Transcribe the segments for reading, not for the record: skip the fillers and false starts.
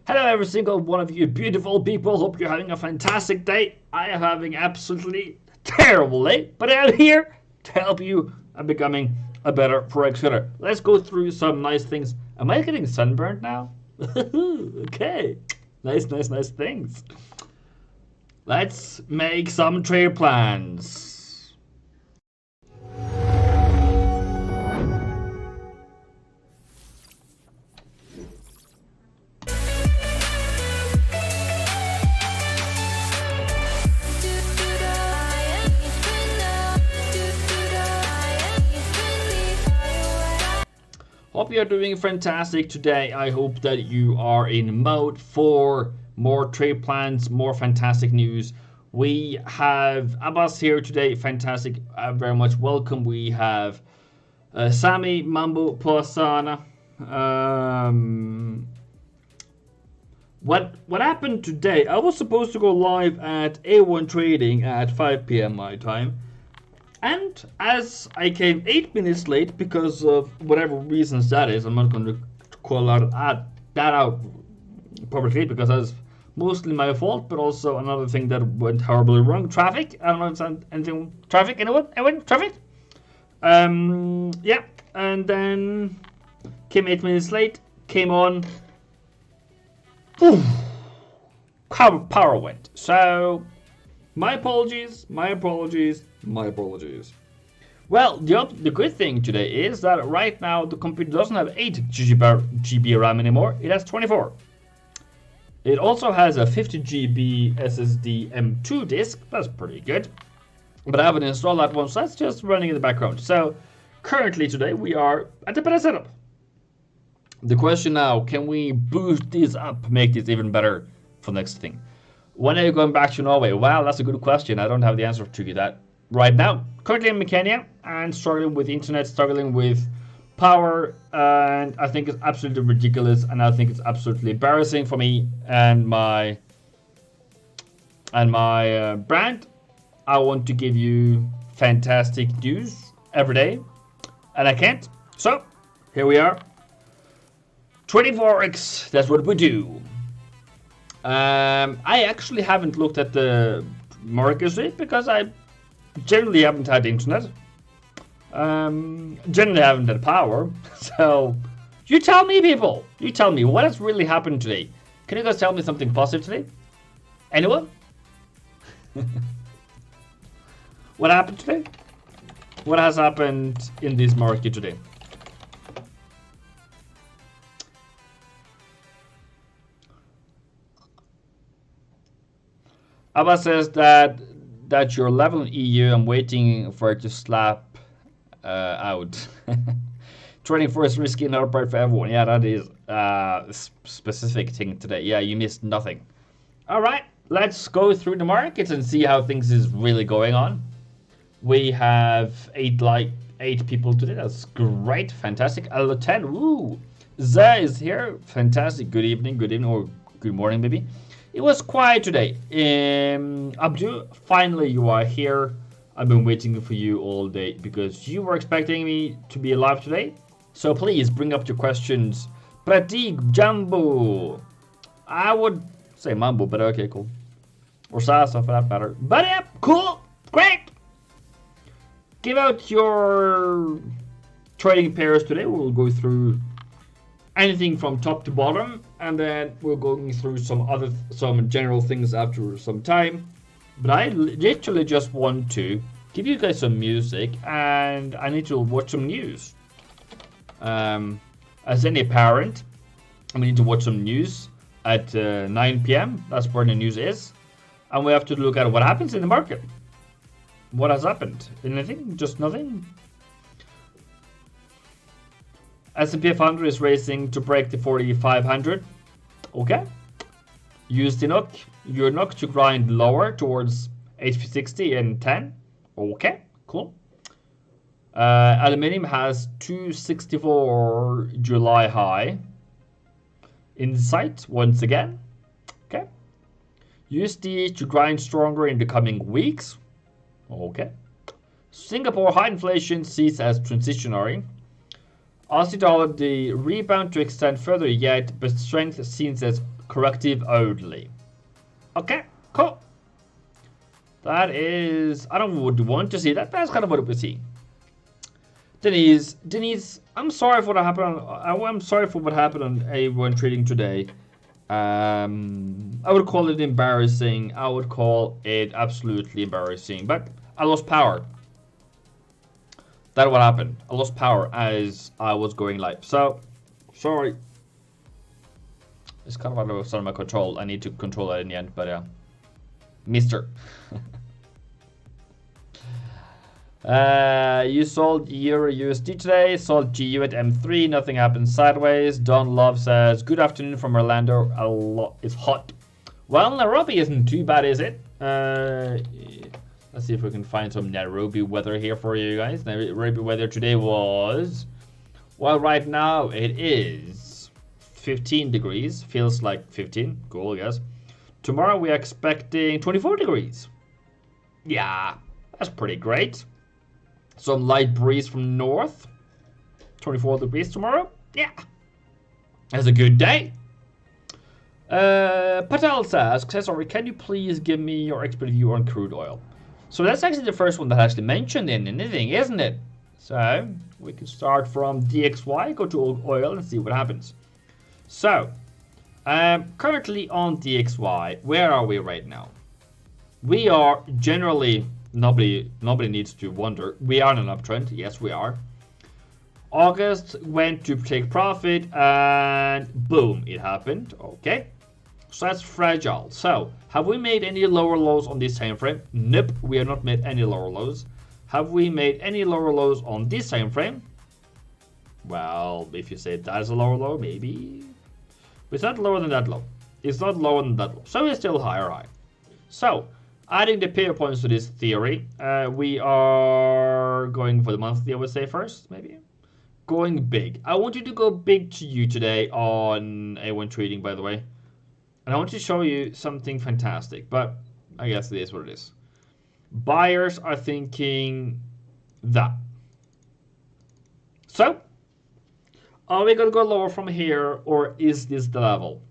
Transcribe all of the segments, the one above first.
Hello, every single one of you beautiful people. Hope you're having a fantastic day. I am having absolutely terrible day, but I'm here to help you in becoming a better forex trader. Let's go through some nice things. Am I getting sunburned now? Okay, nice things. Let's make some trade plans. Hope you're doing fantastic today. I hope that you are in mode for more trade plans, more fantastic news. We have Abbas here today. Fantastic. Very much welcome. We have Sami, Mambo, Poasana. What happened today? I was supposed to go live at A1 Trading at 5 p.m. my time. And as I came 8 minutes late because of whatever reasons that is, I'm not going to call that out publicly because that's mostly my fault, but also another thing that went horribly wrong. Traffic. I don't know if it's anything. Traffic. Anyone? Traffic? Yeah. And then came 8 minutes late. Came on. Oof. Power went. So my apologies. Well, the good thing today is that right now the computer doesn't have 8 GB RAM anymore. It has 24. It also has a 50 GB SSD M2 disk. That's pretty good. But I haven't installed that one, so that's just running in the background. So currently today we are at the better setup. The question now, can we boost this up, make this even better for next thing? When are you going back to Norway? Well, that's a good question. I don't have the answer to that right now. Currently in Kenya and struggling with internet, struggling with power, and I think it's absolutely ridiculous, and I think it's absolutely embarrassing for me and my brand. I want to give you fantastic news every day, and I can't. So here we are. 24x. That's what we do. I actually haven't looked at the market rate because I generally haven't had internet. Generally haven't had power. So you tell me, people. You tell me what has really happened today. Can you guys tell me something positive today? Anyone? What happened today? What has happened in this market today? Abba says that your level in EU, I'm waiting for it to slap out. Trading for is risky, not part for everyone. Yeah, that is a specific thing today. Yeah, you missed nothing. All right, let's go through the markets and see how things is really going on. We have 8 people today. That's great, fantastic. 10. Ooh, Za is here. Fantastic. Good evening, or good morning, maybe. It was quiet today. Abdu, finally you are here. I've been waiting for you all day because you were expecting me to be alive today. So please bring up your questions. Pratik, Jumbo. I would say Mambo, but okay, cool. Or Sasa for that matter. But yeah, cool, great. Give out your trading pairs today. We'll go through anything from top to bottom, and then we're going through some general things after some time. But I literally just want to give you guys some music, and I need to watch some news. As any parent, we need to watch some news at 9 p.m. That's where the news is, and we have to look at what happens in the market. What has happened? Anything? Just nothing? S&P 500 is racing to break the 4,500. Okay. Use the NOK. Your NOK to grind lower towards HP60 and 10. Okay, cool. Aluminium has 264 July high in sight once again. Okay. USD to grind stronger in the coming weeks. Okay. Singapore high inflation sees as transitionary. Aussie dollar, the rebound to extend further yet, but strength seen as Corrective only. Okay, cool. That is, I don't would want to see that. That's kind of what we see. Denise, I'm sorry for what happened. I'm sorry for what happened on A1 trading today. I would call it embarrassing. I would call it absolutely embarrassing. But I lost power. That's what happened. I lost power as I was going live. So, sorry. It's kind of out of my control. I need to control that in the end. But yeah, Mister. You sold Euro USD today, sold GU at M3, nothing happened sideways. Don Love says, good afternoon from Orlando, it's hot. Well, Nairobi isn't too bad, is it? Let's see if we can find some Nairobi weather here for you guys. Nairobi weather today was, well, right now it is 15 degrees, feels like 15, cool, I guess. Tomorrow we're expecting 24 degrees. Yeah, that's pretty great. Some light breeze from north. 24 degrees tomorrow. Yeah. That's a good day. Patel says, sorry, can you please give me your expert view on crude oil? So that's actually the first one that actually mentioned in anything, isn't it? So we can start from DXY, go to oil and see what happens. So, currently on DXY, where are we right now? We are generally... Nobody needs to wonder. We are on an uptrend. Yes, we are. August went to take profit and boom, it happened. Okay. So that's fragile. So have we made any lower lows on this time frame? Nope, we have not made any lower lows. Have we made any lower lows on this time frame? Well, if you say that's a lower low, maybe. But it's not lower than that low. It's not lower than that low. So it's still higher high. So adding the pair points to this theory, we are going for the monthly, I would say first, maybe. Going big. I want you to go big to you today on A1 trading, by the way. And I want to show you something fantastic, but I guess it is what it is. Buyers are thinking that. So, are we going to go lower from here, or is this the level?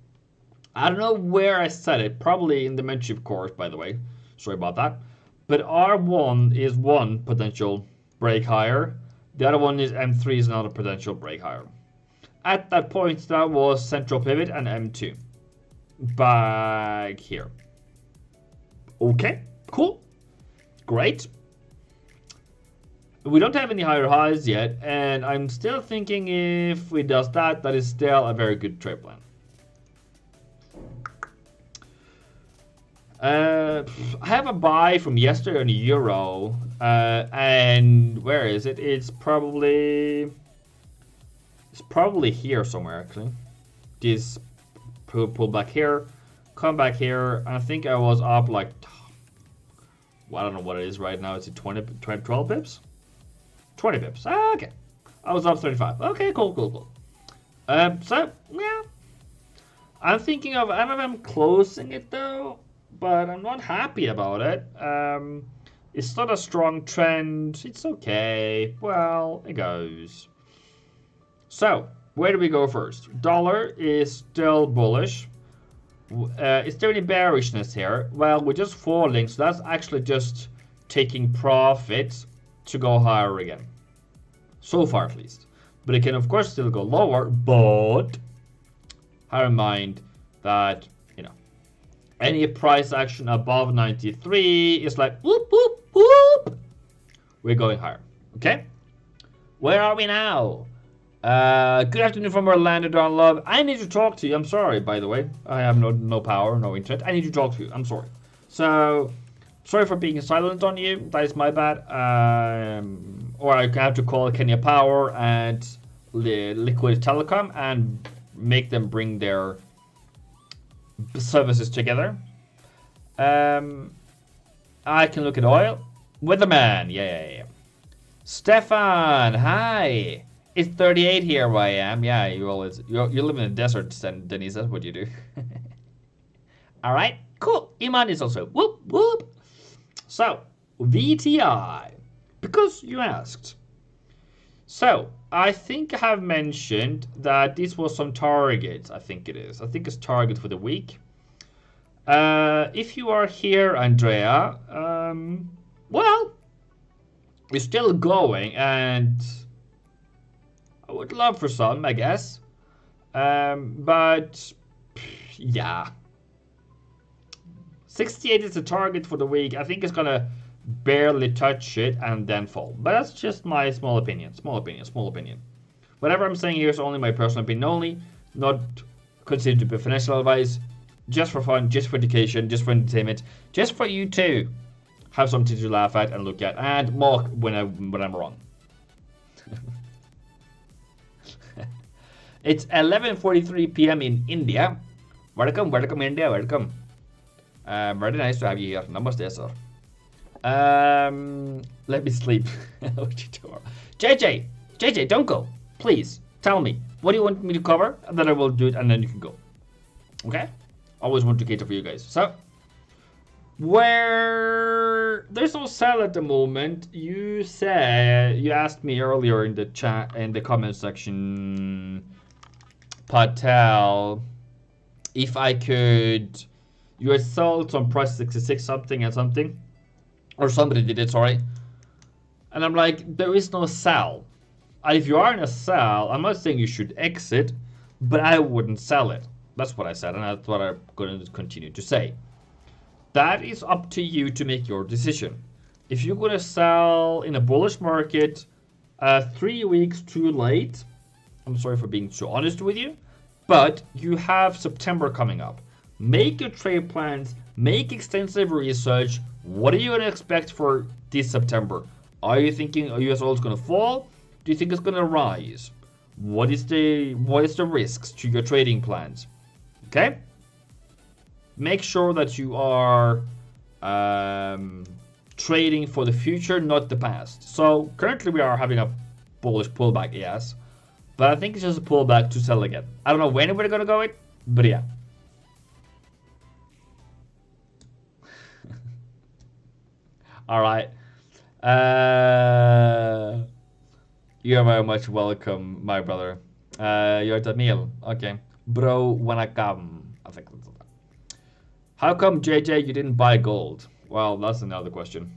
I don't know where I said it, probably in the mentorship course, by the way. Sorry about that. But R1 is one potential break higher. The other one is M3 is another potential break higher. At that point, that was central pivot and M2. Back here. Okay, cool. Great. We don't have any higher highs yet, and I'm still thinking if we does that, that is still a very good trade plan. I have a buy from yesterday on the euro, and where is it? It's probably here somewhere actually. This pull back here, come back here. I think I was up like, well, I don't know what it is right now. Is it 12 pips? 20 pips. Okay, I was up 35. Okay, cool. So yeah, I'm thinking of MMM closing it though. But I'm not happy about it. It's not a strong trend. It's okay. Well, it goes. So, where do we go first? Dollar is still bullish. Is there any bearishness here? Well, we're just falling, so that's actually just taking profit to go higher again. So far, at least. But it can, of course, still go lower, but have in mind that any price action above 93 is like whoop, whoop, whoop. We're going higher. Okay? Where are we now? Good afternoon from Orlando, Don Love. I need to talk to you. I'm sorry, by the way. I have no power, no internet. I need to talk to you. I'm sorry. So, sorry for being silent on you. That is my bad. Or I have to call Kenya Power and Liquid Telecom and make them bring their services together. I can look at oil. Weatherman, yeah. Stefan, hi. It's 38 here where I am. Yeah, you live in the desert, Denise. That's what you do. All right, cool. Iman is also whoop whoop. So VTI, because you asked. So, I think I have mentioned that this was some targets. I think it is. I think it's target for the week. If you are here, Andrea, well, we're still going, and I would love for some, I guess. But yeah, 68 is the target for the week. I think it's gonna barely touch it and then fall. But that's just my small opinion. Small opinion. Small opinion. Whatever I'm saying here is only my personal opinion only, not considered to be financial advice. Just for fun, just for education, just for entertainment, just for you to have something to laugh at and look at and mock when I'm wrong. It's 11:43 p.m. in India. Welcome, welcome India, welcome. Very nice to have you here. Namaste, sir. Let me sleep. JJ, don't go. Please, tell me. What do you want me to cover? And then I will do it and then you can go. Okay? Always want to cater for you guys. So, where there's no sell at the moment, you asked me earlier in the chat, in the comment section, Patel, if I could, you had sold some price 66 something and something, or somebody did it, sorry. And I'm like, there is no sell. If you are in a sell, I'm not saying you should exit, but I wouldn't sell it. That's what I said, and that's what I'm going to continue to say. That is up to you to make your decision. If you're going to sell in a bullish market 3 weeks too late, I'm sorry for being so honest with you, but you have September coming up. Make your trade plans, make extensive research. What are you going to expect for this September? Are you thinking US oil is going to fall? Do you think it's going to rise? What is the risks to your trading plans? Okay? Make sure that you are trading for the future, not the past. So currently we are having a bullish pullback, yes. But I think it's just a pullback to sell again. I don't know when we're going to go it, but yeah. All right. You're very much welcome, my brother. You're Tamil. Okay. Bro, wanna come? I think that's that. How come, JJ, you didn't buy gold? Well, that's another question.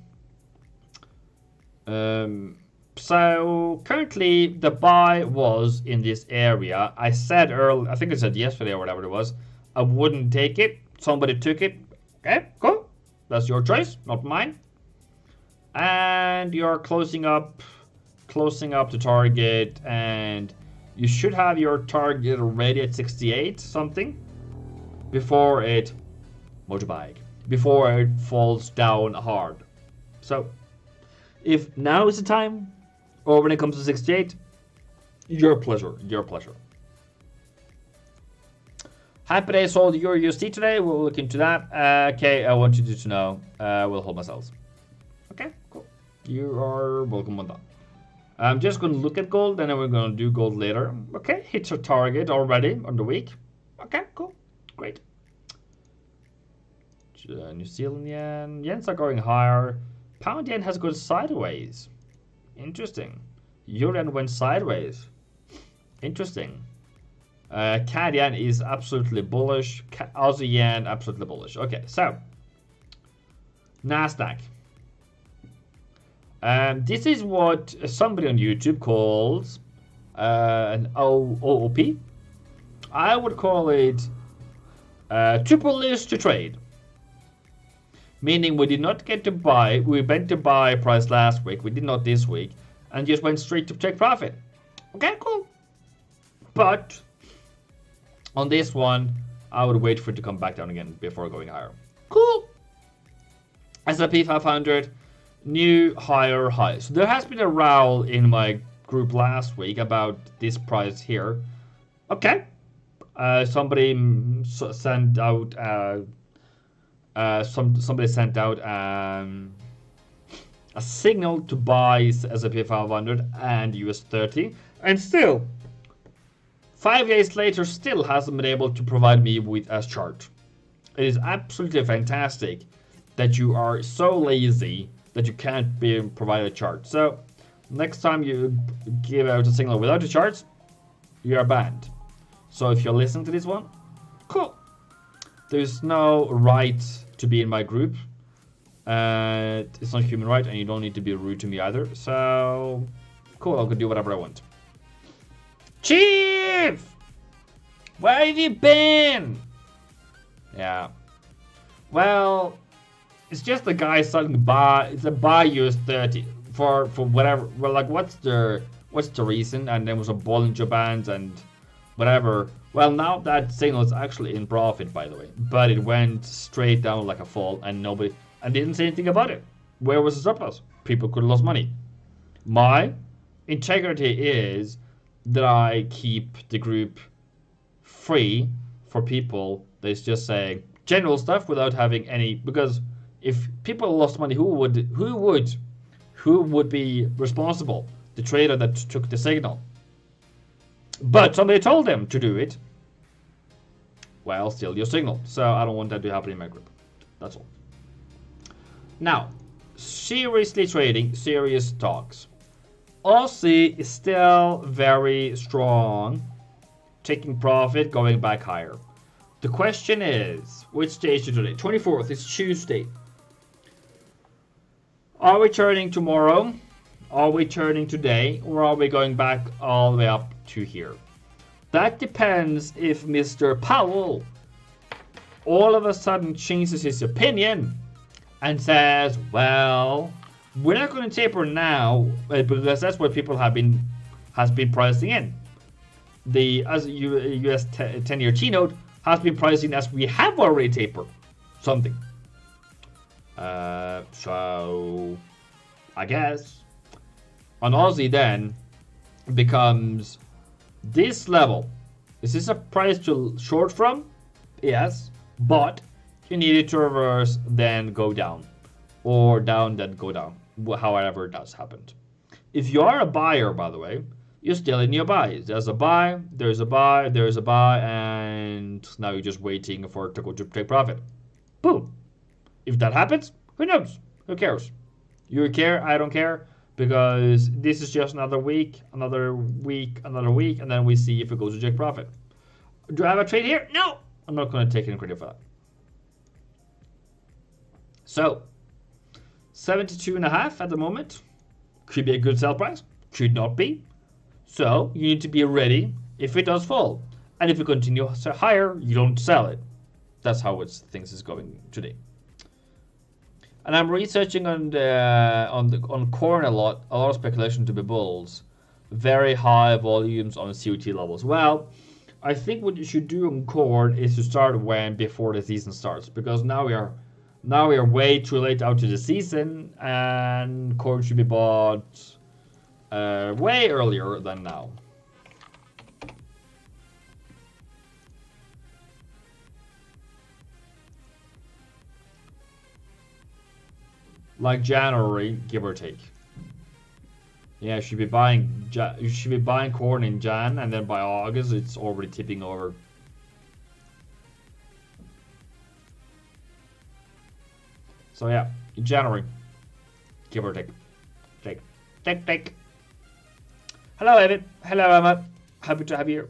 So currently the buy was in this area. I said earlier, I think I said yesterday or whatever it was, I wouldn't take it. Somebody took it. Okay, cool. That's your choice, not mine. And you're closing up the target, and you should have your target already at 68 something before it motorbike, before it falls down hard. So if now is the time, or when it comes to 68, your pleasure. Happy day sold your USD today. We'll look into that. Okay, I want you to know. We'll hold myself. Okay, cool. You are welcome on that. I'm just going to look at gold, and then we're going to do gold later. Okay, hits our target already on the week. Okay, cool. Great. New Zealand yen. Yens are going higher. Pound yen has gone sideways. Interesting. Euro yen went sideways. Interesting. CAD yen is absolutely bullish. Aussie yen absolutely bullish. Okay, so Nasdaq. This is what somebody on YouTube calls an OOP. I would call it too bullish to trade. Meaning we did not get to buy, we went to buy price last week, we did not this week, and just went straight to take profit. Okay, cool. But on this one, I would wait for it to come back down again before going higher. Cool. S&P 500. New higher high. So there has been a row in my group last week about this price here. Okay. Somebody sent out somebody sent out a signal to buy S&P 500 and US 30, and still 5 days later still hasn't been able to provide me with a chart. It is absolutely fantastic that you are so lazy that you can't provide a chart. So Next time you give out a signal without the charts, you are banned. So if you're listening to this one, cool. There's no right to be in my group. It's not human right, and you don't need to be rude to me either. So, cool, I can do whatever I want. Chief! Where have you been? Yeah. Well, it's just a guy selling it's a buy US 30 for whatever. Well, like what's the reason? And there was a Bollinger Bands and whatever. Well, now that signal is actually in profit, by the way, but it went straight down like a fall, and nobody didn't say anything about it. Where was the surplus? People could have lost money. My integrity is that I keep the group free for people that's just saying general stuff without having any, because if people lost money, who would be responsible? The trader that took the signal. But somebody told them to do it. Well, still your signal. So I don't want that to happen in my group. That's all. Now, seriously trading, serious talks. Aussie is still very strong, taking profit, going back higher. The question is, which day is today? 24th is Tuesday. Are we turning tomorrow? Are we turning today? Or are we going back all the way up to here? That depends if Mr. Powell all of a sudden changes his opinion and says, well, we're not going to taper now because that's what people has been pricing in. The US 10-year T-note has been pricing as we have already tapered something. So I guess on Aussie then becomes this level. Is this a price to short from? Yes, but you need it to reverse, then go down, or down, then go down. However it does happen. If you are a buyer, by the way, you're still in your buys. There's a buy, there's a buy, there's a buy, and now you're just waiting for it to go to take profit. Boom. If that happens, who knows? Who cares? You care, I don't care, because this is just another week, another week, another week, and then we see if it goes to take profit. Do I have a trade here? No! I'm not going to take any credit for that. So, 72.5 at the moment. Could be a good sell price. Could not be. So, you need to be ready if it does fall. And if it continues higher, you don't sell it. That's how things is going today. And I'm researching on corn a lot of speculation to be bulls. Very high volumes on COT levels. Well, I think what you should do on corn is to start before the season starts, because now we are way too late out to the season, and corn should be bought way earlier than now. Like January, give or take. Yeah, you should be buying corn in Jan, and then by August it's already tipping over. So yeah, in January, give or take. Take. Hello, Evan. Hello, Emma. Happy to have you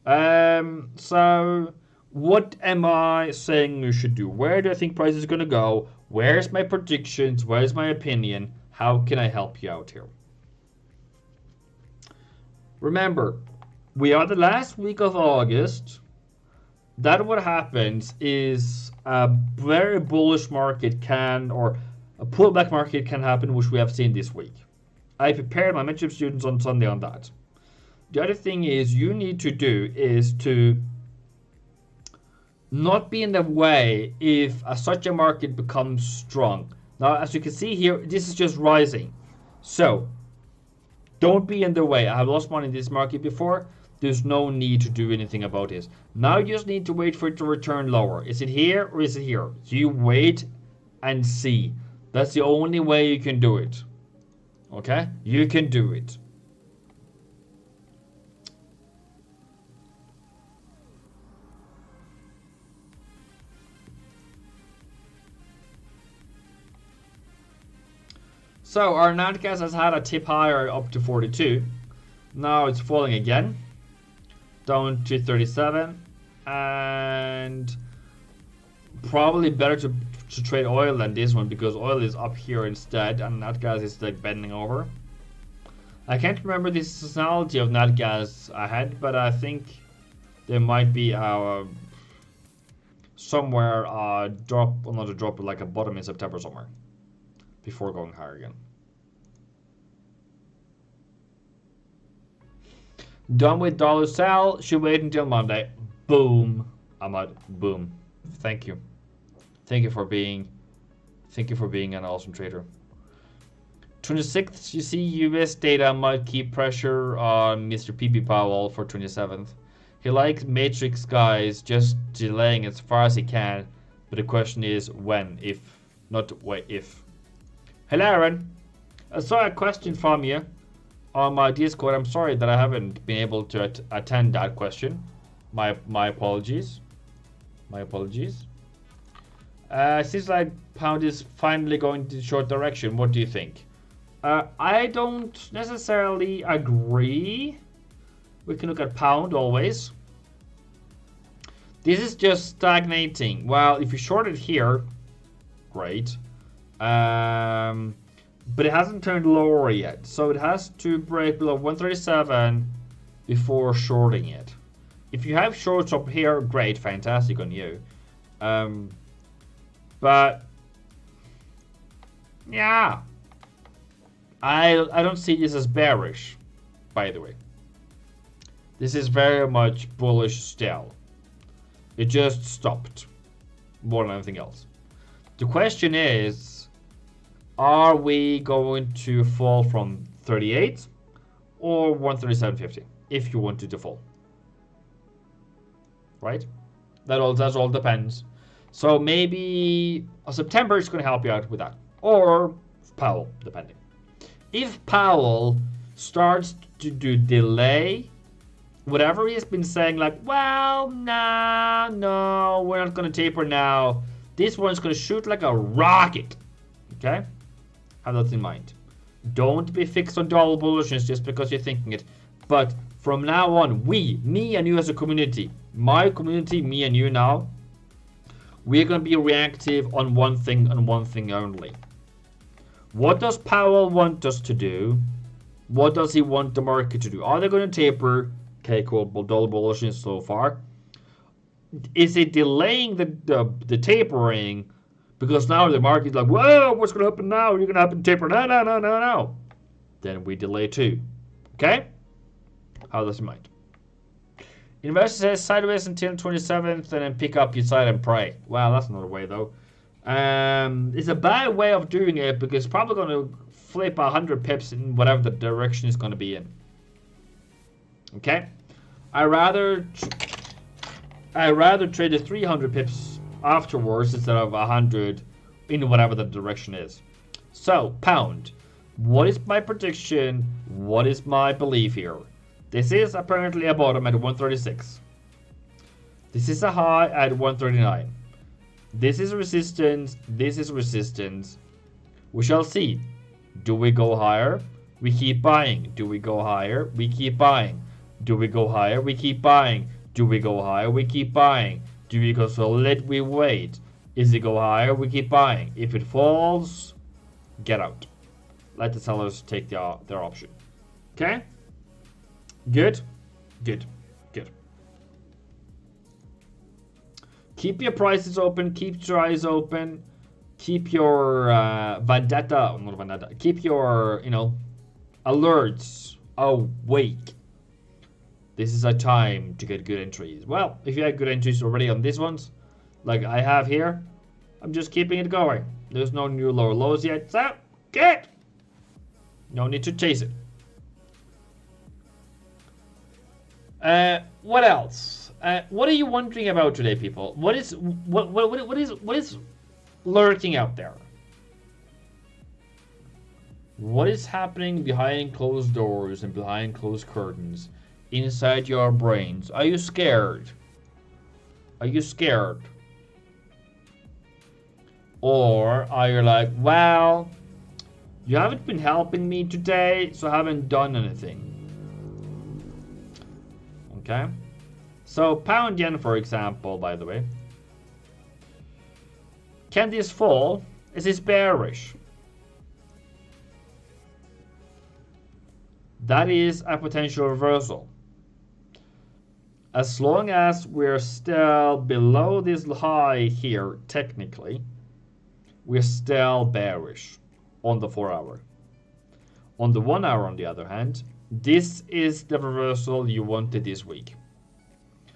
here. So what am I saying you should do? Where do I think price is going to go? Where's my predictions? Where's my opinion? How can I help you out here? Remember, we are the last week of August. That what happens is a very bullish market or a pullback market can happen, which we have seen this week. I prepared my mentorship students on Sunday on that. The other thing is you need to do is to not be in the way if such a market becomes strong. Now, as you can see here, this is just rising. So, don't be in the way. I have lost money in this market before. There's no need to do anything about this. Now you just need to wait for it to return lower. Is it here or is it here? So you wait and see. That's the only way you can do it. Okay? You can do it. So our nat gas has had a tip higher up to 42. Now it's falling again, down to 37, and probably better to trade oil than this one because oil is up here instead, and nat gas is like bending over. I can't remember the seasonality of nat gas ahead, but I think there might be somewhere another drop like a bottom in September somewhere before going higher again. Done with dollar sell. Should wait until Monday. Boom. Ahmad. Boom. Thank you. Thank you for being an awesome trader. 26th, you see US data might keep pressure on Mr. PP Powell for 27th. He likes matrix guys just delaying as far as he can, but the question is when, if, not wait, if. Hello, Aaron. I saw a question from you on my Discord. I'm sorry that I haven't been able to attend that question. My apologies. My apologies. Seems like pound is finally going to the short direction. What do you think? I don't necessarily agree. We can look at pound always. This is just stagnating. Well, if you short it here, great. But it hasn't turned lower yet. So it has to break below 137 before shorting it. If you have shorts up here, great, fantastic on you. But yeah, I don't see this as bearish, by the way. This is very much bullish still. It just stopped more than anything else. The question is, are we going to fall from 38 or 137.50 if you want it to fall? Right? That all depends. So maybe September is going to help you out with that. Or Powell, depending. If Powell starts to delay whatever he's been saying, like, well, no, we're not going to taper now. This one's going to shoot like a rocket. Okay? Have that in mind. Don't be fixed on dollar bullishness just because you're thinking it. But from now on, me and you as a community, my community, me and you now, we're going to be reactive on one thing and one thing only. What does Powell want us to do? What does he want the market to do? Are they going to taper? Okay, cool. Dollar bullishness so far. Is it delaying the tapering? Because now the market is like, whoa, what's going to happen now? You're going to happen taper. No. Then we delay too. Okay? How does it mind? Investor says sideways until 27th and then pick up your side and pray. Well, that's another way though. It's a bad way of doing it because it's probably going to flip 100 pips in whatever the direction is going to be in. Okay? I rather trade the 300 pips afterwards instead of 100 in whatever the direction is. So, pound. What is my prediction? What is my belief here? This is apparently a bottom at 136. This is a high at 139. This is resistance. This is resistance. We shall see. Do we go higher? We keep buying. Do we go higher? We keep buying. Do we go higher? We keep buying. Do we go higher? We keep buying. Do we go solid? We wait. Is it go higher? We keep buying. If it falls, get out. Let the sellers take their option. Okay? Good? Good. Keep your prices open. Keep your eyes open. Keep your keep your, alerts awake. This is a time to get good entries. Well, if you had good entries already on these ones, like I have here, I'm just keeping it going. There's no new lower lows yet, so good. No need to chase it. What else? What are you wondering about today, people? What is lurking out there? What is happening behind closed doors and behind closed curtains inside your brains? Are you scared? Are you scared? Or are you like, well, You haven't been helping me today, so I haven't done anything. Okay? So pound yen, for example, by the way. Can this fall? Is this bearish? That is a potential reversal. As long as we're still below this high here, technically, we're still bearish on the 4 hour. On the 1 hour, on the other hand, this is the reversal you wanted this week.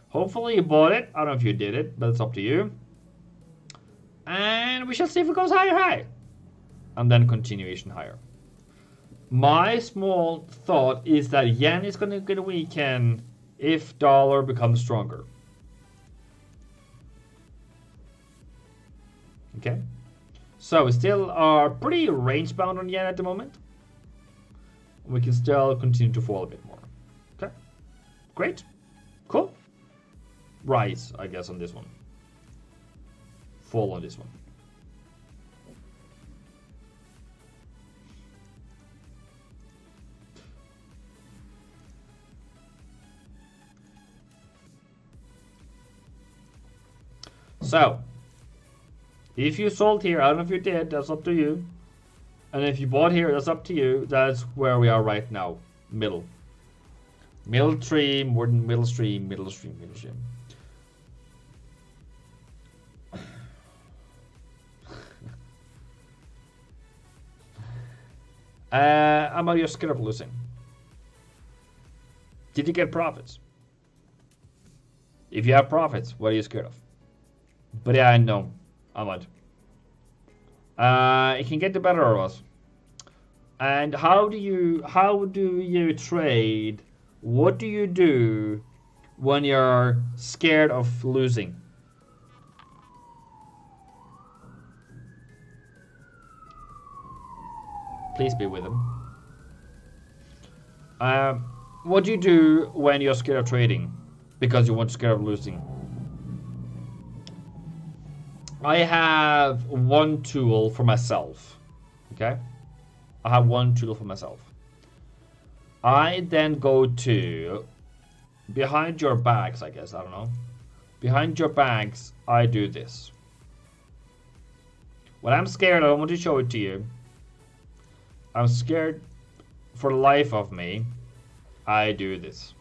Hopefully you bought it. I don't know if you did it, but it's up to you. And we shall see if it goes higher. And then continuation higher. My small thought is that yen is going to get a weaken if dollar becomes stronger. Okay. So we still are pretty range bound on yen at the moment. We can still continue to fall a bit more. Okay. Great. Cool. Rise, I guess, on this one. Fall on this one. So, if you sold here, I don't know if you did, that's up to you. And if you bought here, that's up to you. That's where we are right now. Middle. Middle stream, more than middle stream, middle stream, middle stream. Am I just scared of losing? Did you get profits? If you have profits, what are you scared of? But yeah, I know. I'm not. It can get the better of us. And how do you trade? What do you do when you're scared of losing? Please be with him. What do you do when you're scared of trading? Because you want scared of losing. I have one tool for myself. Okay? I have one tool for myself. I then go to behind your backs, I guess, I don't know. Behind your backs, I do this. When I'm scared, I don't want to show it to you. I'm scared for the life of me. I do this.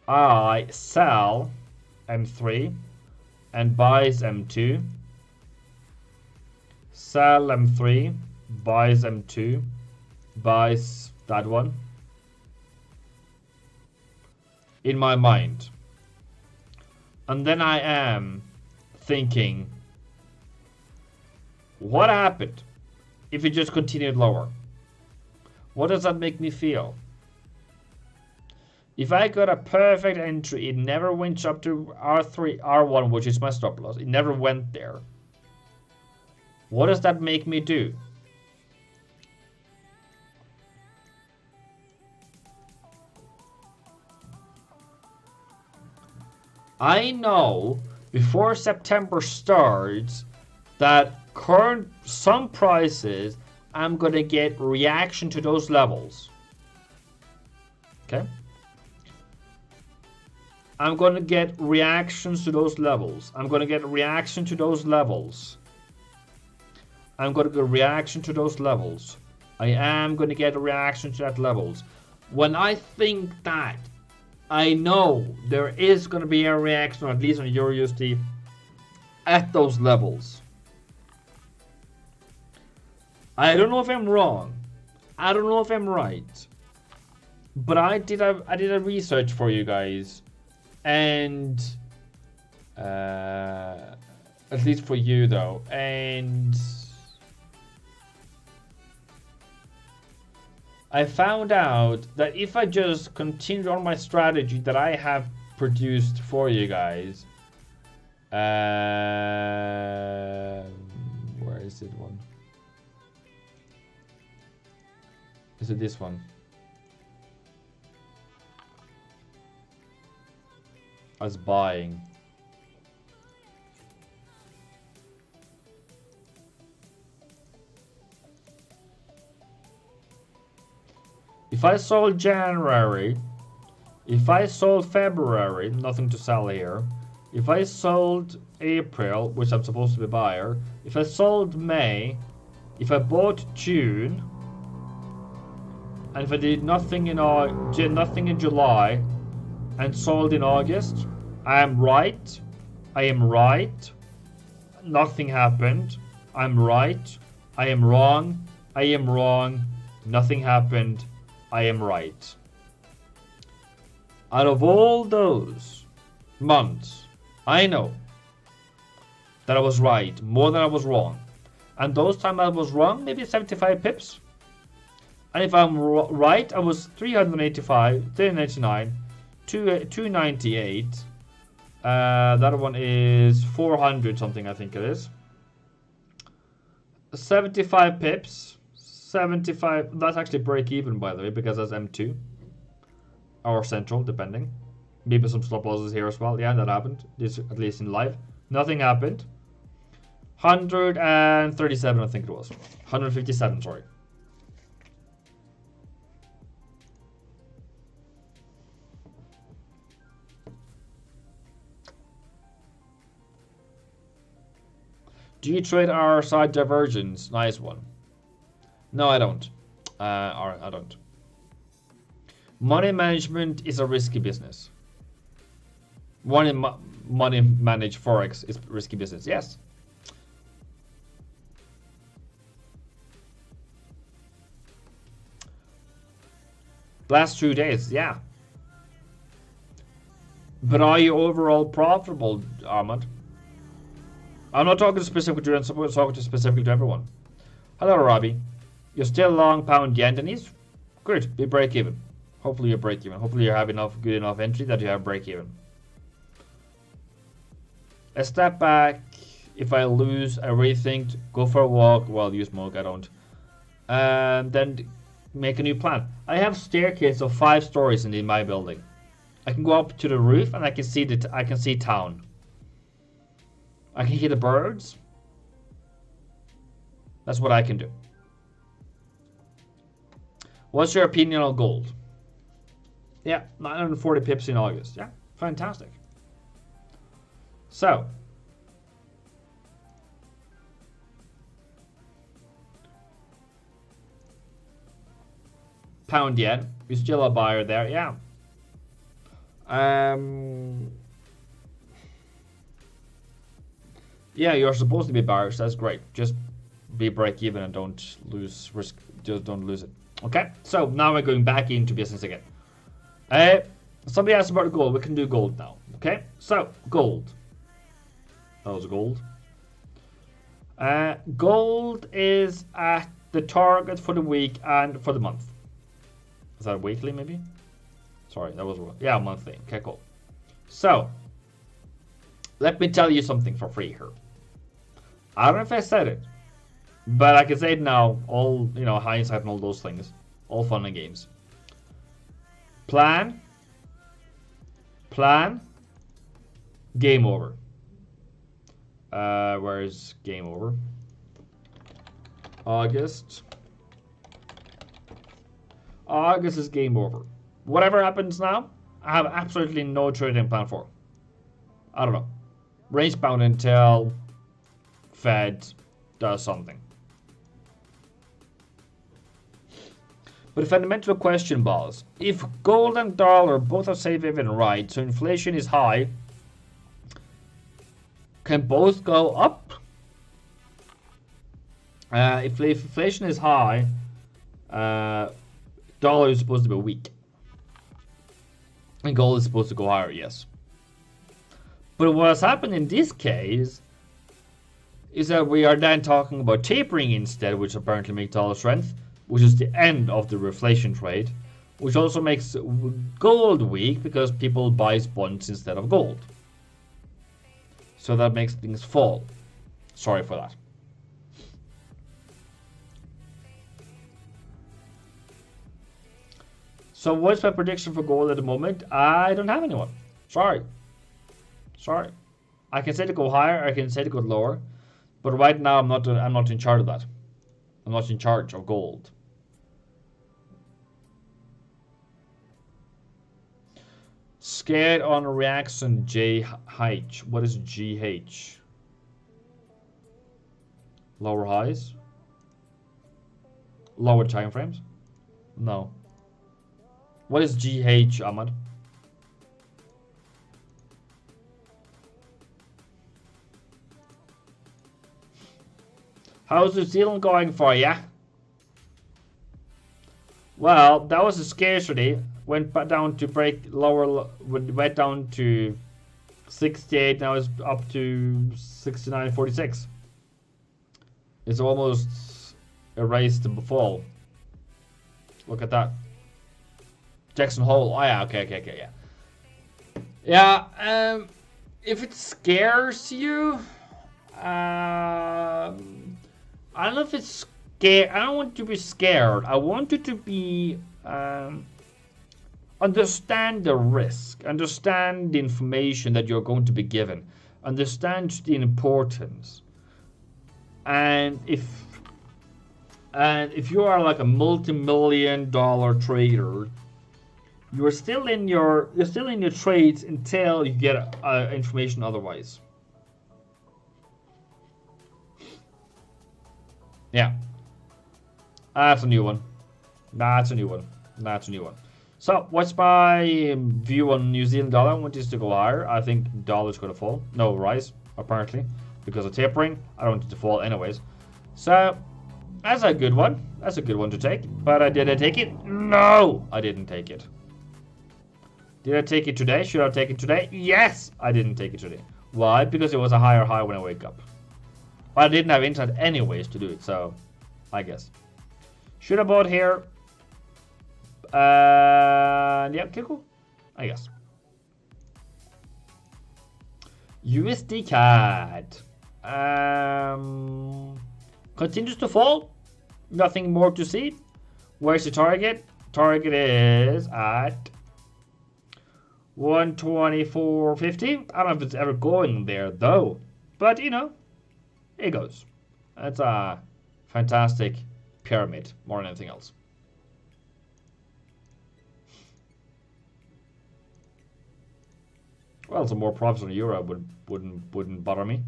I sell M3 and buys M2. Sell M3, buys M2, buys that one. In my mind. And then I am thinking, what happened if it just continued lower? What does that make me feel? If I got a perfect entry, it never went up to R3, R1, which is my stop loss. It never went there. What does that make me do? I know before September starts that some prices I'm gonna get reaction to those levels. Okay? I'm gonna get reactions to those levels. I'm gonna get reaction to those levels. I'm gonna get reaction to those levels. I am gonna get a reaction to that levels. When I think that, I know there is gonna be a reaction, at least on EURUSD, at those levels. I don't know if I'm wrong. I don't know if I'm right. But I did a research for you guys. And at least for you though, and I found out that if I just continue on my strategy that I have produced for you guys, where is it one? Is it this one? As buying. If I sold January, if I sold February, nothing to sell here. If I sold April, which I'm supposed to be buyer, if I sold May, if I bought June, and if I did nothing in July and sold in August, I am right. I am right. Nothing happened. I'm right. I am wrong. I am wrong. Nothing happened. I am right. Out of all those months, I know that I was right more than I was wrong. And those times I was wrong, maybe 75 pips. And if I'm right, I was 385, 399, 298. That one is 400 something, I think it is. 75 pips. 75. That's actually break even, by the way, because that's M2 or central, depending. Maybe some stop losses here as well. Yeah, that happened. This, at least in live. Nothing happened. 137, I think it was. 157, sorry. Do you trade our side divergence? Nice one. No, I don't. I don't. Money management is a risky business. Money managed forex is risky business. Yes. Last 2 days, yeah. But are you overall profitable, Ahmad? I'm not talking specifically to you, I'm talking specifically to everyone. Hello, Robbie. You're still long pound yen, Denise? Good, be break even. Hopefully you're break even. Hopefully you have good enough entry that you have break even. A step back. If I lose, I rethink, go for a walk. Well, you smoke, I don't. And then make a new plan. I have staircase of 5 stories in my building. I can go up to the roof and I can see town. I can hear the birds. That's what I can do. What's your opinion on gold? Yeah, 940 pips in August. Yeah, fantastic. So, pound yen. You're still a buyer there, yeah. Yeah, you're supposed to be buyers. That's great. Just be break even and don't lose risk. Just don't lose it. Okay. So now we're going back into business again. Somebody asked about gold. We can do gold now. Okay. So gold. That was gold. Gold is at the target for the week and for the month. Is that weekly maybe? Sorry, that was yeah, monthly. Okay, cool. So let me tell you something for free here. I don't know if I said it, but I can say it now. All, you know, hindsight and all those things. All fun and games. Plan. Game over. Where's game over? August. August is game over. Whatever happens now, I have absolutely no trading plan for. I don't know. Range bound until Fed does something. But a fundamental question, boss. If gold and dollar both are safe haven right, so inflation is high, can both go up? If inflation is high, dollar is supposed to be weak. And gold is supposed to go higher, yes. But what has happened in this case is that we are then talking about tapering instead, which apparently makes dollar strength, which is the end of the reflation trade, which also makes gold weak because people buy bonds instead of gold. So that makes things fall. Sorry for that. So what's my prediction for gold at the moment? I don't have anyone. Sorry. I can say to go higher, I can say to go lower, but right now I'm not in charge of that. I'm not in charge of gold. Scared on reaction JH. What is GH? Lower highs? Lower time frames? No. What is GH, Ahmad? How's New Zealand going for ya? Well, that was a scarcity. Went down to break lower, went down to 68, now it's up to 69.46. It's almost erased the fall. Look at that. Jackson Hole. Oh yeah, okay, yeah. Yeah, if it scares you, I don't know if it's scared. I don't want you to be scared. I want you to be understand the risk, understand the information that you're going to be given, understand the importance. And if you are like a multi-million-dollar trader, you're still in your trades until you get information otherwise. Yeah, that's a new one. That's a new one. That's a new one. So, what's my view on New Zealand dollar? I want this to go higher. I think dollar's going to fall. No, rise, apparently, because of tapering. I don't want it to fall anyways. So, that's a good one. That's a good one to take. But did I take it? No, I didn't take it. Did I take it today? Should I take it today? Yes, I didn't take it today. Why? Because it was a higher high when I wake up. But I didn't have internet anyways to do it, so I guess. Should I bought here? Yeah, okay, cool. I guess. USD CAD. Continues to fall. Nothing more to see. Where's the target? Target is at 124.50. I don't know if it's ever going there though. But you know, it goes. That's a fantastic pyramid more than anything else. Well, some more profits on euro wouldn't bother me.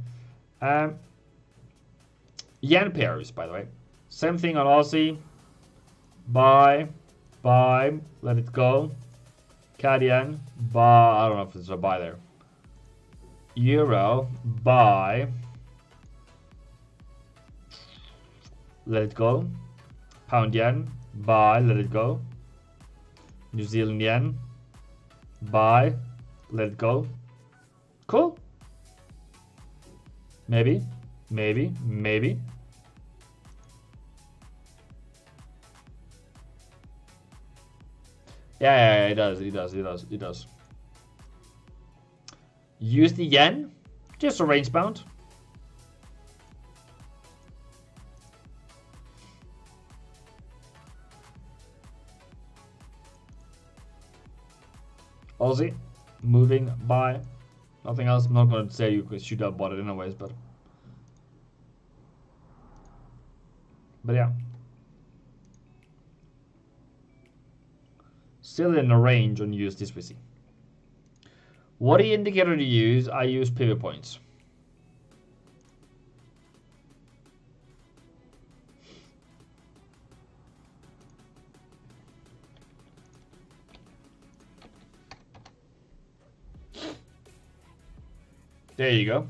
Yen pairs, by the way. Same thing on Aussie. Buy, let it go. CAD yen, buy. I don't know if it's a buy there. Euro, buy. Let it go. Pound yen, buy, let it go. New Zealand yen, buy, let it go. Cool. Maybe. Yeah, it does. Use the yen, just a range bound. Aussie, moving by. Nothing else. I'm not going to say you could shoot up bought it anyways, but yeah. Still in the range on USD. What indicator do you use? I use pivot points. There you go.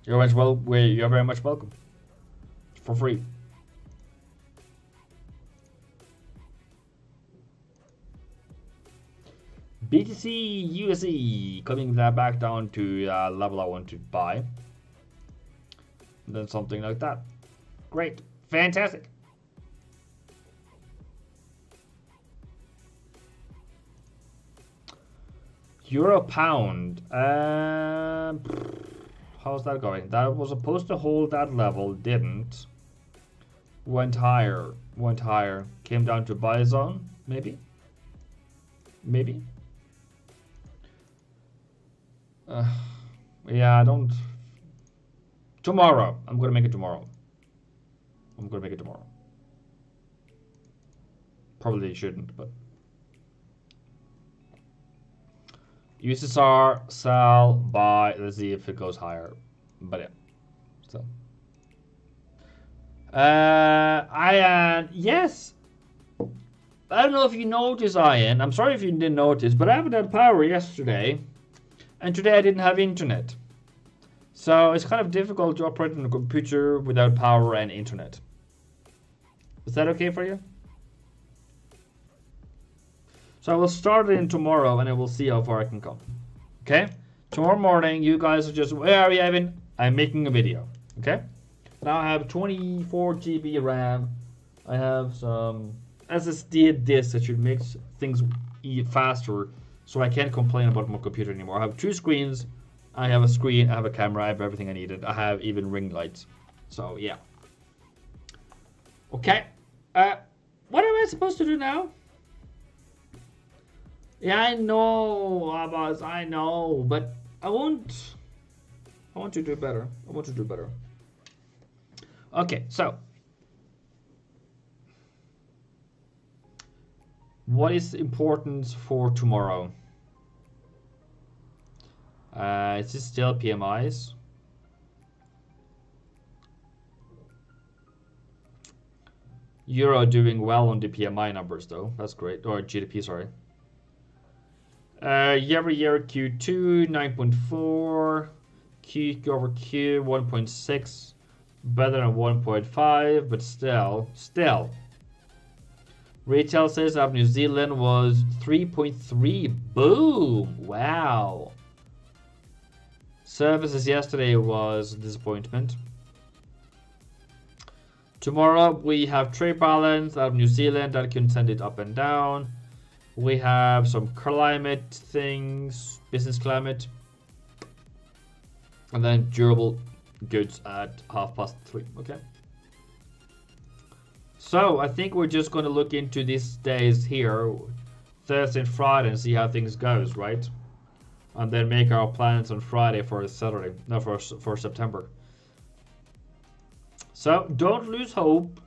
You're very much welcome. For free. BTC USD coming back down to level I want to buy. And then something like that. Great. Fantastic. Euro pound. How's that going? That was supposed to hold that level, didn't. Went higher. Came down to buy zone, maybe. Yeah, I don't. Tomorrow. I'm gonna make it tomorrow. Probably shouldn't, but. USSR, sell, buy. Let's see if it goes higher. But yeah. So. Ian, yes. I don't know if you noticed, Ian. I'm sorry if you didn't notice, but I haven't had power yesterday. And today I didn't have internet. So it's kind of difficult to operate on a computer without power and internet. Is that okay for you? So I will start it in tomorrow and I will see how far I can come. Okay? Tomorrow morning, you guys are just, where are you, Evan? I'm making a video. Okay? Now I have 24 GB RAM. I have some SSD disk that should make things faster, so I can't complain about my computer anymore. I have 2 screens. I have a screen, I have a camera, I have everything I needed. I have even ring lights. So yeah. Okay. What am I supposed to do now? Yeah, I know, Abbas, I know, but I want to do better. I want to do better. Okay, so what is important for tomorrow? Is this still PMIs? Euro doing well on the PMI numbers though. That's great. Or GDP, sorry. Year-over-year Q2 9.4, Q over Q 1.6, better than 1.5, but still. Retail sales of New Zealand was 3.3. Boom! Wow. Services yesterday was a disappointment. Tomorrow we have trade balance out of New Zealand that can send it up and down. We have some climate things, business climate. And then durable goods at 3:30. Okay. So I think we're just going to look into these days here, Thursday and Friday, and see how things goes, right? And then make our plans on Friday for Saturday, no, for September. So don't lose hope.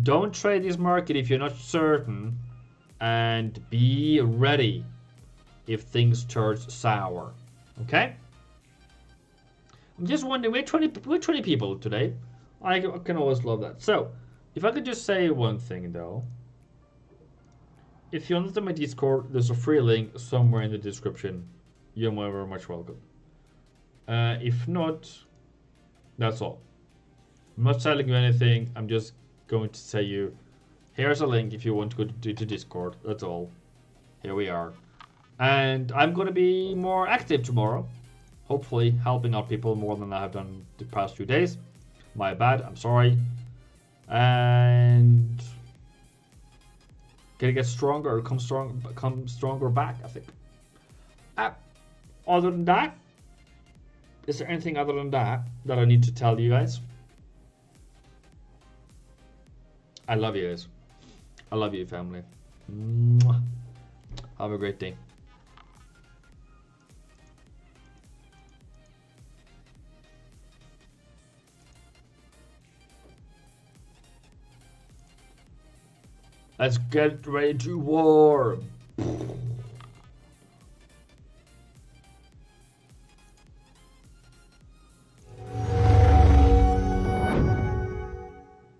Don't trade this market if you're not certain, and be ready if things turn sour. Okay? I'm just wondering, we're 20 people today. I can always love that. So, if I could just say one thing though. If you want to my Discord, there's a free link somewhere in the description. You're very much welcome. If not, that's all. I'm not telling you anything. I'm just going to say you, here's a link if you want to go to Discord. That's all. Here we are. And I'm going to be more active tomorrow. Hopefully helping out people more than I have done the past few days. My bad. I'm sorry. And gonna get stronger, come stronger back, I think. Other than that, is there anything other than that I need to tell you guys? I love you guys. I love you, family. Mwah. Have a great day. Let's get ready to war.